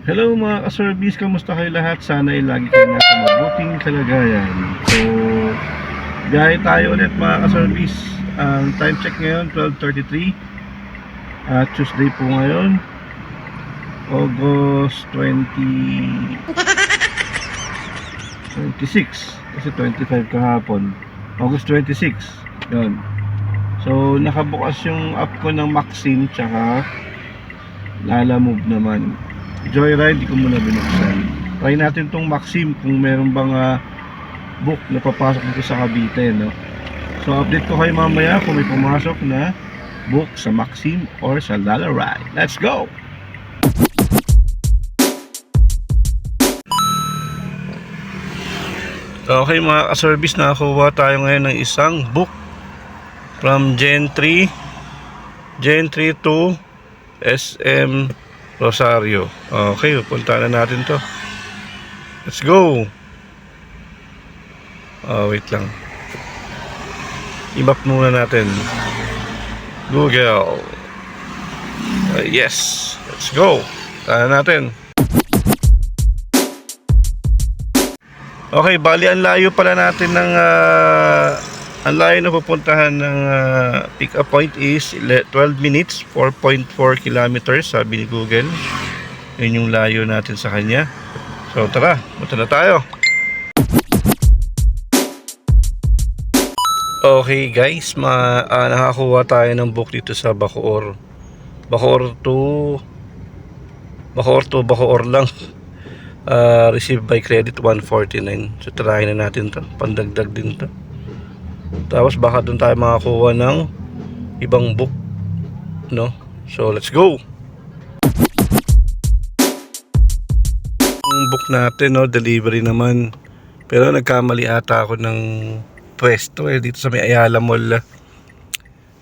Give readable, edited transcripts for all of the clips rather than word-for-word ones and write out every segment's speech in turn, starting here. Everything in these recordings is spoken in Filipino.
Hello mga ka-service, kamusta kayo lahat? Sana ay lagi kayo nasa mabuting kalagayan. So, biyahe tayo ulit mga ka-service. Ang time check ngayon, 12:33. Tuesday po ngayon, August 26. Kasi 25 kahapon. August 26. Yun. So, nakabukas yung app ko ng Maxim, tsaka Lalamove naman. Joyride, di ko muna binuksan. Try natin tong Maxim kung meron bang book na papasok dito sa Cavite, no? So update ko kayo mamaya kung may pumasok na book sa Maxim or sa Lalaride. Let's go! Okay mga ka-service, nakakuha tayo ngayon ng isang book from Gen 3 to SM Rosario. Okay, pupunta na natin to. Let's go. Wait lang. I-map muna natin. Google. Yes. Let's go. Tara natin. Okay, bali ang layo pala natin ng ang layo na pupuntahan ng pick up point is 12 minutes, 4.4 kilometers sabi ni Google. Yun yung layo natin sa kanya. So tara, punta na tayo. Okay guys, nakakuha tayo ng book dito sa Bacoor. Bacoor lang. Received by credit 149. So tarahin na natin to, pandagdag din to. Tapos baka doon tayo makakuha ng ibang book, no? So let's go. Yung book natin, no, delivery naman. Pero nagkamali ata ako ng pwesto dito sa may Ayala Mall.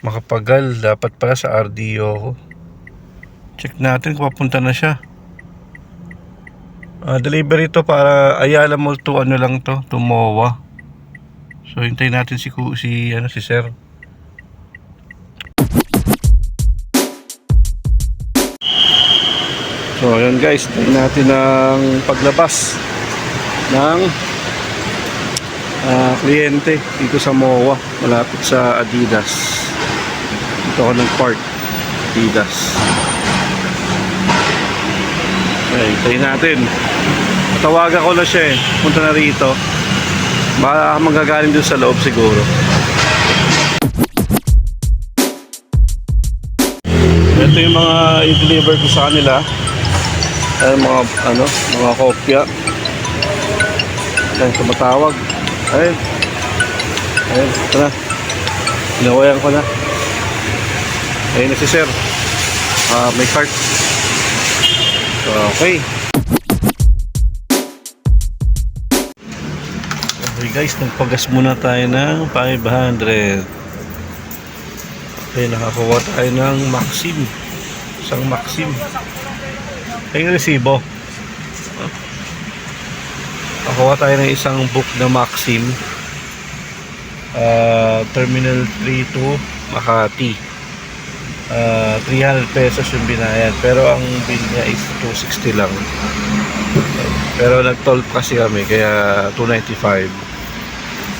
Makapagal, dapat pala sa RDO ko. Check natin kung papunta na siya. Delivery to para Ayala Mall to ano lang to, to MOA. So hintayin natin si Sir. So ayun guys, hintayin natin ang paglabas ng kliyente dito sa MOA, malapit sa Adidas. Dito ako ng park, Adidas. Okay, hintayin natin. Tawagan ko na siya punta na rito. Baka magagaling doon sa loob siguro. Ito yung mga i-deliver ko sa kanila. Mga kopya. Ayan, tumatawag. Ayun, ito na. Inawayan ko na. Ayun na si Sir. May cart. Okay. Okay guys, nagpagas muna tayo ng 500. Okay, nakakuha tayo ng Maxim. Isang Maxim. Ay, resibo. Nakakuha tayo ng isang book na Maxim. Terminal 3 to Makati. 300 pesos yung binayad. Pero ang bill niya is 260 lang. Pero nag-toll kasi kami, kaya 295.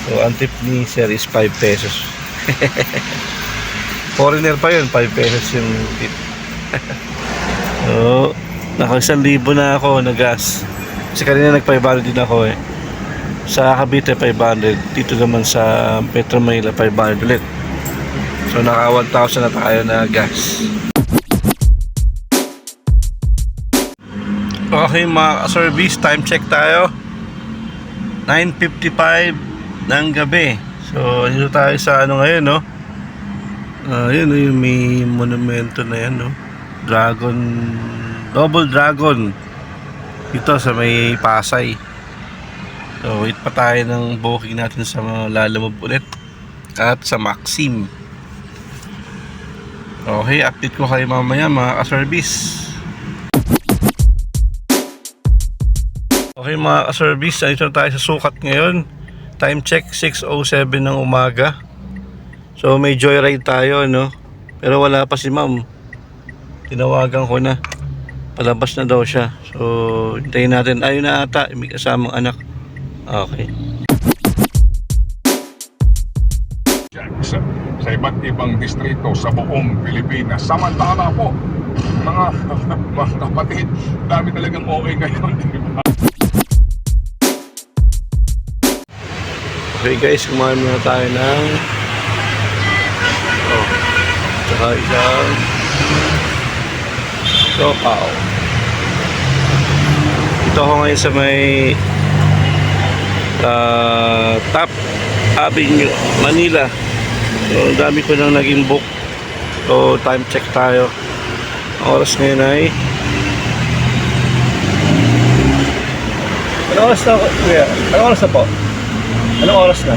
So, ang tip ni Sir is 5 pesos. Foreigner pa yun, 5 pesos yung tip. So, naka 1,000 na ako na gas. Kasi kanina nag-500 din ako Sa Cavite 500, dito naman sa Metro Manila 500 ulit. So, naka 1,000 na tayo na gas. Okay mga service, time check tayo. 9:55 ng gabi. So dito tayo sa ngayon, no? Yun yung may monumento na yan, no? Double Dragon dito sa may Pasay. So wait pa tayo ng booking natin sa mga Lalamove ulit at sa Maxim. Okay, update ko kayo mamaya mga ka-service. Okay mga ka-service, dito tayo sa sukat ngayon. Time check 6:07 ng umaga. So may joyride tayo, no? Pero wala pa si ma'am. Tinawagan ko na. Palabas na daw siya. So, hintayin natin. Ayun na ata, may kasamang anak. Okay. Sa iba't ibang distrito sa buong Pilipinas. Samantala po, mga kapatid, dami talagang OA ngayon, di ba? Okay guys, kumain muna tayo ng tsaka isang sopaw. Ito ako ngayon sa may Top Avenue, Manila. So, dami ko nang naging book. So, time check tayo. Ang oras ngayon ay anong oras na, kuya? Anong oras na po? Anong oras na?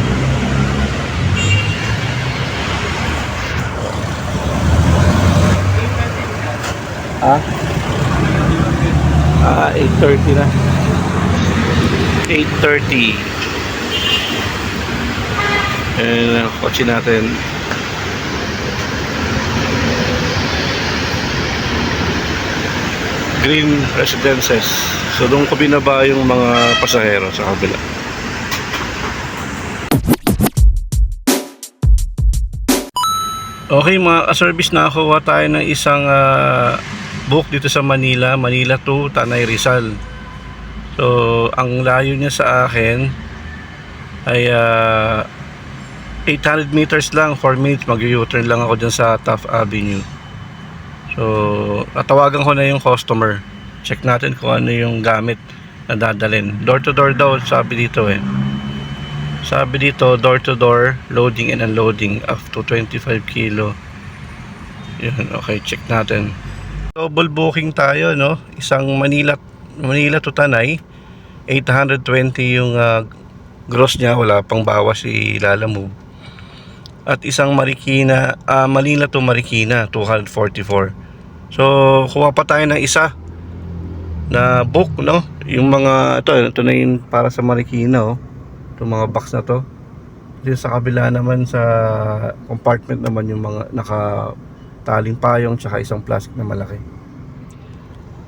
Ah? 8:30 na. 8:30. Ayan ang kotse natin. Green Residences. So doon ko binaba yung mga pasahero sa kabila. Okay mga ka-service, nakakuha tayo ng isang book dito sa Manila, Manila to Tanay Rizal. So ang layo niya sa akin ay 800 meters lang, 4 minutes mag-u-turn lang ako dyan sa Taft Avenue. So tatawagan ko na yung customer, check natin kung ano yung gamit na dadalhin. Door to door daw sabi dito eh. Sabi dito, door to door, loading and unloading up to 25 kilo. Yun, okay, check natin. Double booking tayo, no? Isang Manila to Tanay, 820 yung gross niya, wala pang bawas si Lalamove. At isang Marikina, Manila to Marikina, 244. So, kuha pa tayo ng isa na book, no? Yung mga, ito na yung para sa Marikina, oh. Itong mga box na to. Kasi sa kabila naman sa compartment naman yung mga nakataling payong tsaka isang plastic na malaki.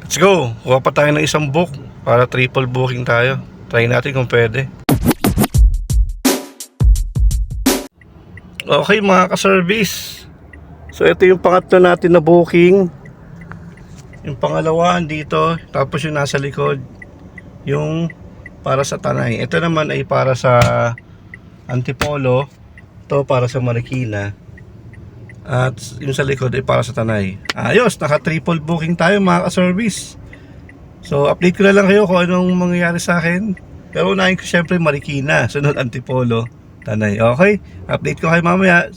Let's go! Kuha pa tayo ng isang book para triple booking tayo. Try natin kung pwede. Okay mga ka-service. So ito yung pangatlo natin na booking. Yung pangalawa dito. Tapos yung nasa likod, yung para sa Tanay. Ito naman ay para sa Antipolo. Ito para sa Marikina. At yung sa likod ay para sa Tanay. Ayos, naka triple booking tayo mga ka-service. So update ko na lang kayo kung anong mangyayari sa akin. Pero unahin ko syempre Marikina, sunod Antipolo, Tanay. Okay, update ko kayo mamaya.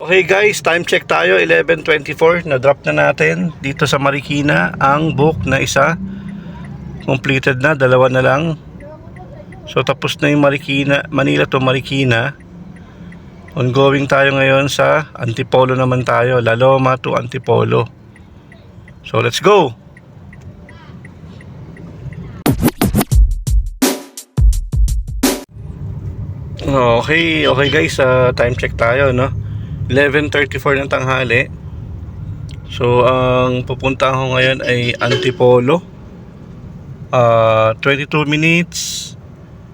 Okay guys, time check tayo, 11:24. Na-drop na natin dito sa Marikina ang book na isa. Completed na, dalawa na lang. So tapos na yung Marikina, Manila to Marikina. Ongoing tayo ngayon sa Antipolo naman tayo, Laloma to Antipolo. So let's go. Okay guys, time check tayo, no? 11:34 ng tanghali. So ang pupuntahan ko ngayon ay Antipolo. 22 minutes,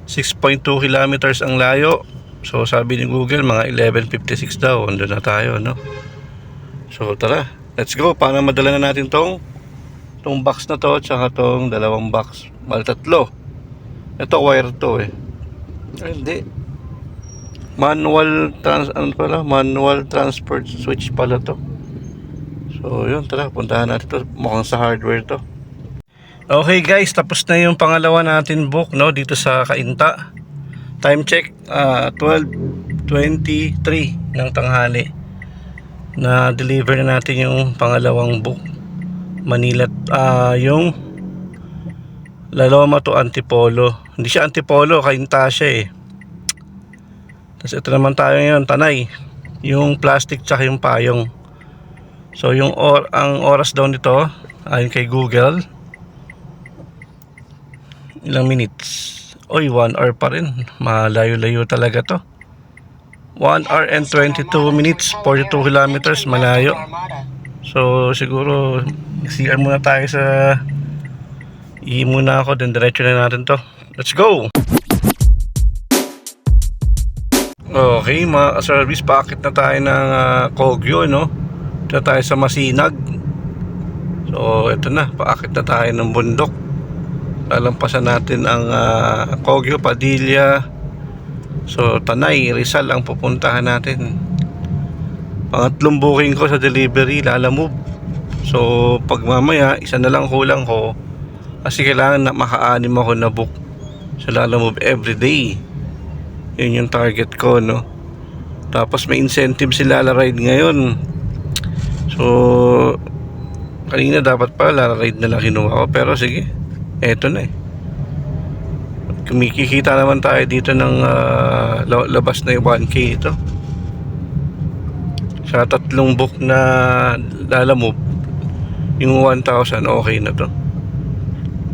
6.2 kilometers ang layo. So sabi ni Google mga 11:56 daw. Andun na tayo, no? So tara, let's go para madala na natin tong box na to tsaka tong dalawang box. Bali tatlo. Ito wire to eh. Ay, hindi. Manual transport switch pala to. So yun, tara, puntahan natin to. Mukhang sa hardware to. Okay guys, tapos na yung pangalawa natin book, no, dito sa Cainta. Time check 12:23 ng tanghali. Na deliver na natin yung pangalawang book, Manila, yung Laloma to Antipolo. Hindi siya Antipolo, Cainta siya eh. Tapos ito naman tayo ngayon, Tanay. Yung plastic tsaka yung payong. So yung ang oras daw nito ayon kay Google, ilang minutes? Oy, 1 hour pa rin. Malayo-layo talaga to. 1 hour and 22 minutes, 42 kilometers, malayo. So siguro CR muna tayo sa muna ako, then diretso na natin to. Let's go! Okay mga ka-service, paakit na tayo ng Kogyo, no? Ito tayo sa Masinag. So ito na, paakit na tayo ng bundok. Lalampasan natin ang Kogyo, Padilla. So Tanay, Rizal ang pupuntahan natin. Pangatlong booking ko sa delivery, Lalamove. So pag mamaya, isa na lang kulang ko, kasi kailangan na maka-anim ako na book sa Lalamove everyday. Yun yung target ko, no? Tapos may incentive si Lalaride ngayon. So kanina dapat pa Lalaride na lang kinuha ko, pero sige, eto na eh. Kumikita naman tayo dito ng labas na yung 1K ito. Sa tatlong book na Lalamove, yung 1,000 okay na to.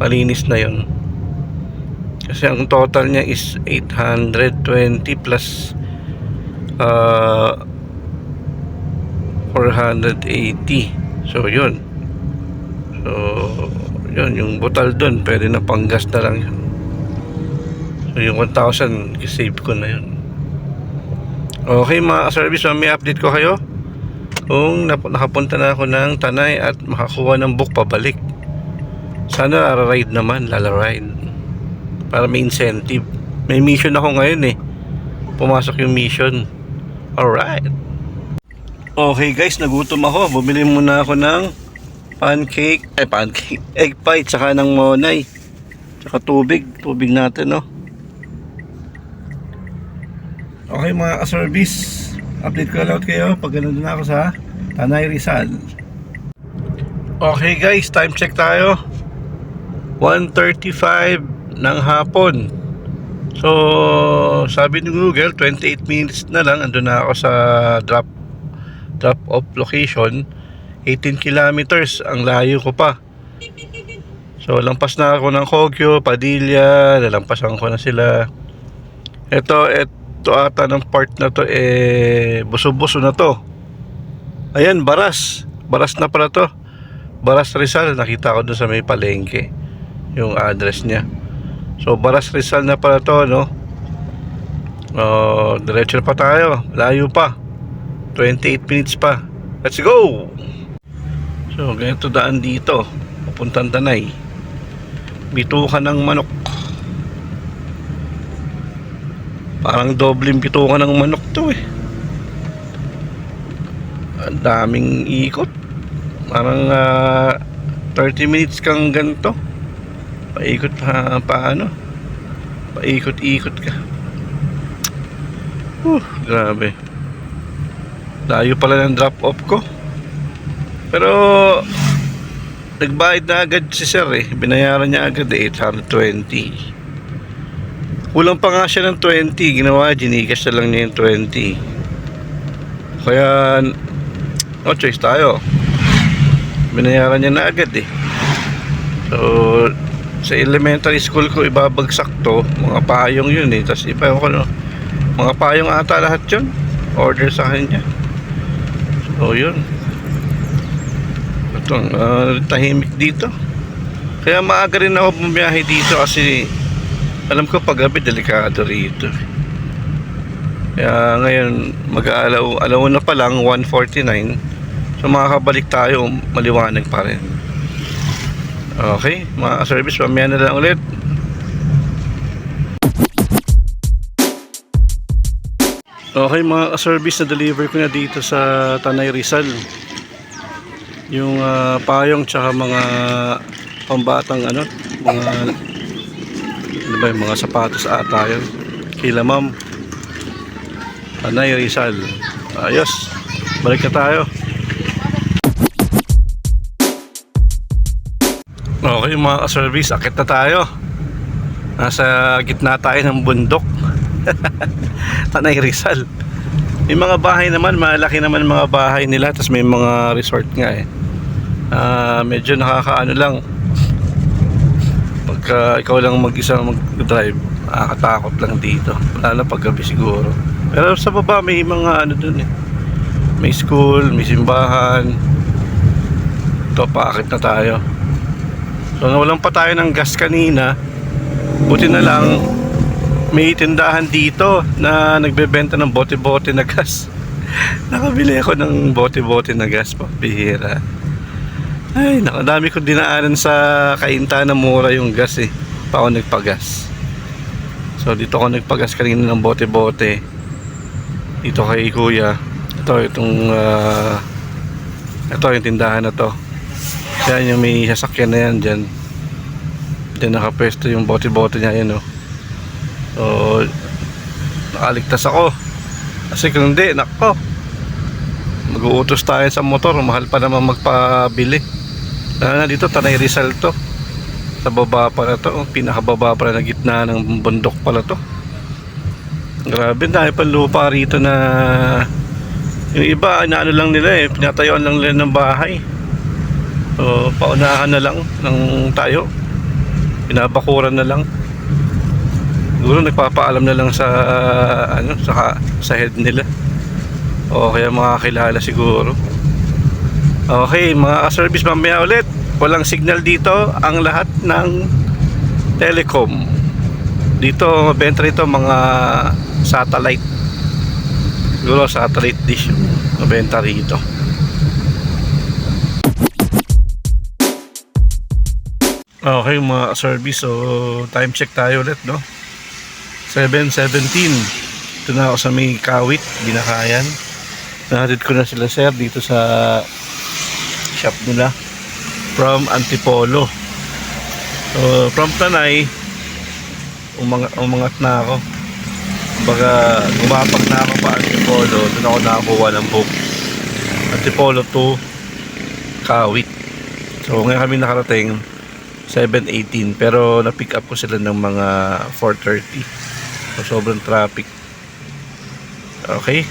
Malinis na yun. Kasi ang total niya is 820 plus 480. So yun. So yun, yung butal dun pwede na panggas na lang yun. So yung 1,000 save ko na yun. Okay mga service, may update ko kayo kung nakapunta na ako ng Tanay at makakuha ng book pabalik. Sana lalaride naman, lalaride para may incentive. May mission ako ngayon eh. Pumasok yung mission. Alright. Okay guys, nagutom ako. Bumili muna ako ng pancake, egg pie, tsaka ng monay, tsaka tubig natin, no? Okay mga ka-service, update ko lang kayo pag ganun na ako sa Tanay, Rizal. Okay guys, time check tayo. 1:35 ng hapon. So sabi ni Google 28 minutes na lang andun na ako sa drop off location. 18 kilometers ang layo ko pa. So lampas na ako ng Kogyo, Padilla, nalampasan ko na sila. Ito ata ng part na to buso-buso na to. Ayan, Baras na pala to. Baras Rizal, nakita ko doon sa may palengke yung address niya. So Baras Rizal na pala to, no? Diretso pa tayo, layo pa, 28 minutes pa. Let's go! So ganito daan dito, papuntang Tanay. Bitukan ng manok. Parang dobleng bitukan ng manok to eh. Ang daming ikot. Parang 30 minutes kang ganito. Paikot paano? Paikot-ikot ka. Grabe. Layo pala ng drop off ko. Pero nagbayad na agad si sir eh. Binayaran niya agad 820. Kulang pa nga siya ng 20. Ginawa, ginigas na lang niya yung 20. Kaya no choice tayo. Binayaran niya na agad eh. So sa elementary school ko ibabagsak to, mga payong yun eh. Tapos iba ko no, mga payong ata lahat yun, order sa kanya. So yun, itong tahimik dito. Kaya maaga rin ako bumiyahe dito kasi alam ko paggabi delikado rito. Kaya ngayon mag-alaw na pa lang, 1:49. So makakabalik tayo, maliwanag pa rin. Okay, mga service, mamaya na lang ulit. Okay mga service, na deliver ko na dito sa Tanay, Rizal yung payong tsaka mga pambatang mga yung mga sapatos ata yun. Kila ma'am, Tanay, Rizal. Ayos, balik na tayo. Okay mga ka-service, akit na tayo. Nasa gitna tayo ng bundok. Tanay, Rizal. May mga bahay naman, malaki naman mga bahay nila. Tapos may mga resort nga eh. Medyo nakakaano lang pagka ikaw lang mag-isa mag-drive, nakakatakot lang dito, lalo pag gabi siguro. Pero sa baba may mga dun eh. May school, may simbahan, ito, paakit na tayo. So nawalan pa tayo ng gas kanina. Buti na lang may tindahan dito na nagbebenta ng bote-bote na gas. Nakabili ako ng bote-bote na gas pa, bihira. Ay, nakadami ko dinaanan sa Kainta na mura yung gas eh. Pa ako nagpagas. So dito ako nagpagas kanina ng bote-bote. Dito kay Kuya. Ito yung tindahan na to. Yan yung may sasakyan na yan dyan. Dyan nakapwesto yung bote-bote niya yan oh. So nakaligtas ako. Kasi kung hindi, nako, mag-uutos tayo sa motor. Mahal pa naman magpabili. Na dito, Tanay Rizal to. Sa baba pala to, pinakababa pala na gitna ng bundok pala to. Grabe, dahil pa lupa rito na yung iba, inaano lang nila eh, pinatayuan lang nila ng bahay. So, paunahan na lang ng tayo. Pinabakuran na lang. Siguro nagpapaalam na lang sa sa head nila. O kaya mga kilala siguro. Okay, mga ka-service, mamaya ulit. Walang signal dito ang lahat ng telecom. Dito mabenta rito mga satellite. Siguro satellite dish yung mabenta rito. Okay mga ka-service, so time check tayo ulit, no? 7:17. Ito na ako sa may Kawit, Binakayan. Nahatid ko na sila sir dito sa shop nila from Antipolo. So from Tanay umangat na ako. Kumbaga gumapag na ako pa Antipolo. Doon ako nakakuha ng book Antipolo to Kawit. So ngayon kami nakarating 7:18, pero na-pick up ko sila ng mga 4:30. So sobrang traffic. Okay.